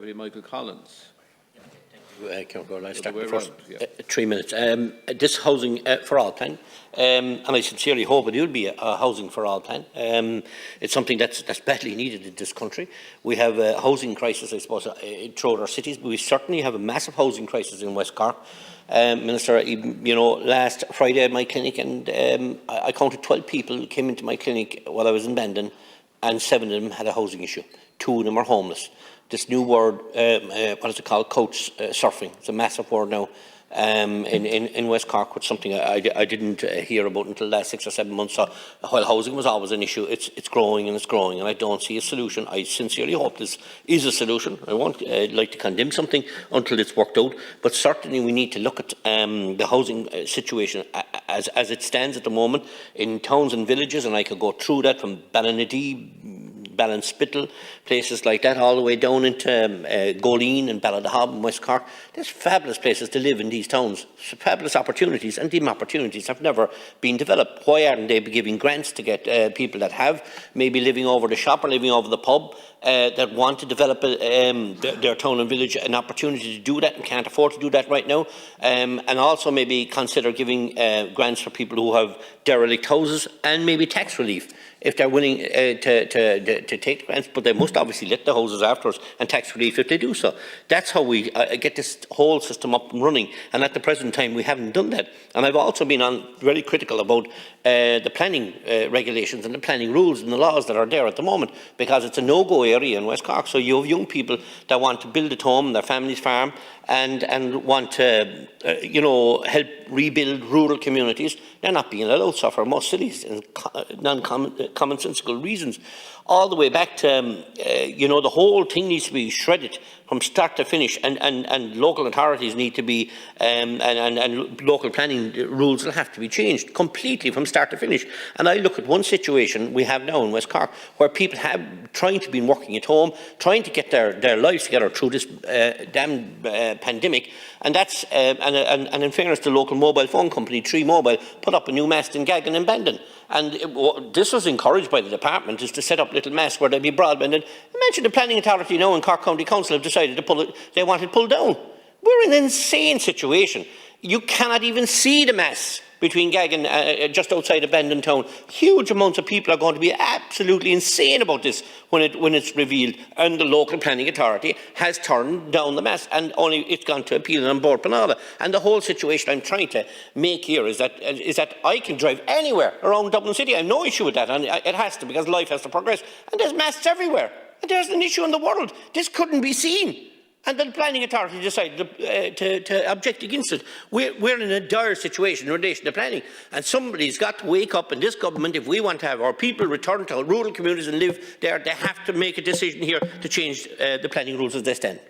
Michael Collins. I start way the first around, yeah. 3 minutes. This housing for all plan, and I sincerely hope it will be a housing for all plan. It's something that's badly needed in this country. We have a housing crisis, I suppose, throughout our cities, but we certainly have a massive housing crisis in West Cork. Minister, you know, last Friday at my clinic, and I counted 12 people who came into my clinic while I was in Bandon, and 7 of them had a housing issue. 2 of them are homeless. This new word, what is it called, couch surfing. It's a massive word now in West Cork, which is something I didn't hear about until the last 6 or 7 months. So while housing was always an issue, it's growing and it's growing, and I don't see a solution. I sincerely hope this is a solution. I won't like to condemn something until it's worked out, but certainly we need to look at the housing situation as it stands at the moment in towns and villages, and I could go through that from Ballinadee, Ballinspittle, places like that, all the way down into Goleen and Ballydehob and West Cork. There's fabulous places to live in these towns, fabulous opportunities, and these opportunities have never been developed. Why aren't they giving grants to get people that have maybe living over the shop or living over the pub that want to develop their town and village an opportunity to do that and can't afford to do that right now, and also maybe consider giving grants for people who have derelict houses, and maybe tax relief if they're willing to take grants, but they must obviously let the houses afterwards, and tax relief if they do so. That's how we get this whole system up and running, and at the present time we haven't done that. And I've also been very critical about the planning regulations and the planning rules and the laws that are there at the moment, because it's a no-go area in West Cork. So you have young people that want to build at home, their family's farm, and want to you know, help rebuild rural communities. They're not being allowed so for most cities, and commonsensical reasons, all the way back to you know, the whole thing needs to be shredded from start to finish, and local authorities need to be and local planning rules will have to be changed completely from start to finish. And I look at one situation we have now in West Cork where people have trying to be working at home, trying to get their lives together through this damn pandemic, and that's and in fairness, the local mobile phone company, Tree Mobile, put up a new mast in Gaggan and Bandon. And this was encouraged by the department, is to set up little masts where there'd be broadband. And imagine the planning authority now in Cork County Council have decided to pull it, they want it pulled down. We're in an insane situation. You cannot even see the masts between Gaggan, just outside of Bandon town. Huge amounts of people are going to be absolutely insane about this when it's revealed, and the local planning authority has turned down the mast, and only it's gone to appeal on Board Penala. And the whole situation I'm trying to make here is that I can drive anywhere around Dublin City. I have no issue with that, and it has to, because life has to progress. And there's masts everywhere, and there's an issue in the world. This couldn't be seen. And the planning authority decided to object against it. We're in a dire situation in relation to planning, and somebody's got to wake up in this government. If we want to have our people return to rural communities and live there, they have to make a decision here to change the planning rules as they stand.